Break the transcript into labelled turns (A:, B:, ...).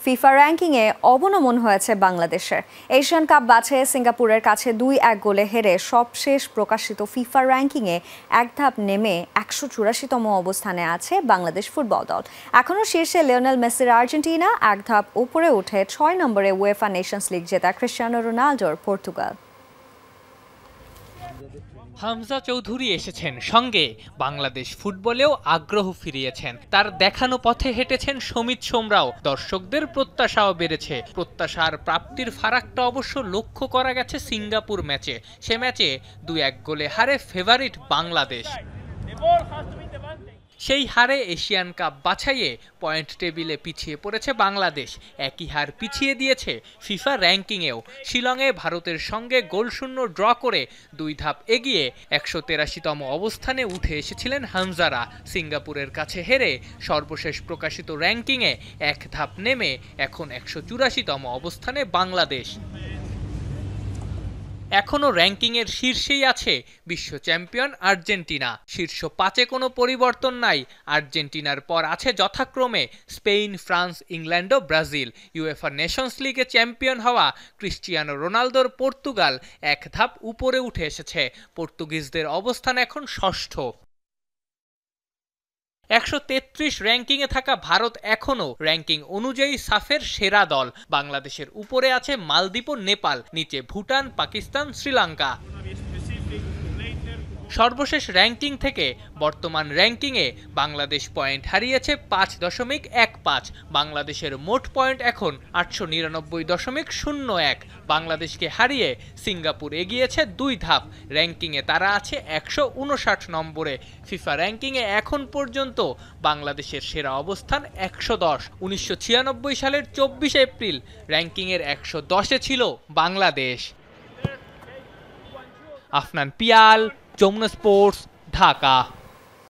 A: FIFA র্যাঙ্কিংয়ে অবনমন হয়েছে বাংলাদেশের। এশিয়ান কাপ বাছাইয়ে সিঙ্গাপুরের কাছে 2-1 গোলে হেরে সবশেষ প্রকাশিত ফিফা র্যাঙ্কিংয়ে এক ধাপ নেমে 184তম অবস্থানে আছে বাংলাদেশ ফুটবল দল। এখনও শীর্ষে লিওনেল মেসির আর্জেন্টিনা, এক ধাপ উপরে উঠে 6 নম্বরে উয়েফা নেশনস লিগ জেতা ক্রিস্টিয়ানো রোনাল্ডোর পর্তুগাল।
B: হামজা চৌধুরী এসেছেন সঙ্গে, বাংলাদেশ ফুটবলেও আগ্রহ ফিরিয়েছেন। তার দেখানো পথে হেঁটেছেন সমিত সোমরাও। দর্শকদের প্রত্যাশাও বেড়েছে। প্রত্যাশার প্রাপ্তির ফারাকটা অবশ্য লক্ষ্য করা গেছে সিঙ্গাপুর ম্যাচে। সে ম্যাচে 2-1 গোলে হারে ফেভারিট বাংলাদেশ। সেই হারে এশিয়ান কাপ বাছাইয়ে পয়েন্ট টেবিলে পিছিয়ে পড়েছে বাংলাদেশ। একই হার পিছিয়ে দিয়েছে ফিফা র্যাঙ্কিংয়েও। শিলংয়ে ভারতের সঙ্গে গোলশূন্য ড্র করে 2 ধাপ এগিয়ে 183তম অবস্থানে উঠে এসেছিলেন হামজারা। সিঙ্গাপুরের কাছে হেরে সর্বশেষ প্রকাশিত র্যাঙ্কিংয়ে এক ধাপ নেমে এখন 184তম অবস্থানে বাংলাদেশ। এখনও র্যাঙ্কিংয়ের শীর্ষেই আছে বিশ্ব চ্যাম্পিয়ন আর্জেন্টিনা। শীর্ষ 5-এ কোনো পরিবর্তন নাই। আর্জেন্টিনার পর আছে যথাক্রমে স্পেন, ফ্রান্স, ইংল্যান্ড ও ব্রাজিল। ইউএফা নেশনস লিগে চ্যাম্পিয়ন হওয়া ক্রিস্টিয়ানো রোনালদোর পর্তুগাল এক ধাপ উপরে উঠে এসেছে। পর্তুগিজদের অবস্থান এখন ষষ্ঠ। 133 র্যাঙ্কিংয়ে থাকা ভারত এখনও র্যাঙ্কিং অনুযায়ী সাফের সেরা দল। বাংলাদেশের উপরে আছে মালদ্বীপ ও নেপাল, নিচে ভুটান, পাকিস্তান, শ্রীলঙ্কা। সর্বশেষ র্যাঙ্কিং থেকে বর্তমান র্যাঙ্কিংয়ে বাংলাদেশ পয়েন্ট হারিয়েছে 5.15। বাংলাদেশের মোট পয়েন্ট এখন 899.01। বাংলাদেশকে হারিয়ে সিঙ্গাপুর এগিয়েছে 2 ধাপ। র্যাঙ্কিংয়ে তারা আছে 159 নম্বরে। ফিফা র্যাঙ্কিংয়ে এখন পর্যন্ত বাংলাদেশের সেরা অবস্থান 110। 1996 সালের 24 এপ্রিল র্যাঙ্কিংয়ের 110-এ ছিল বাংলাদেশ। আফনান পিয়াল, যমুনা স্পোর্টস, ঢাকা।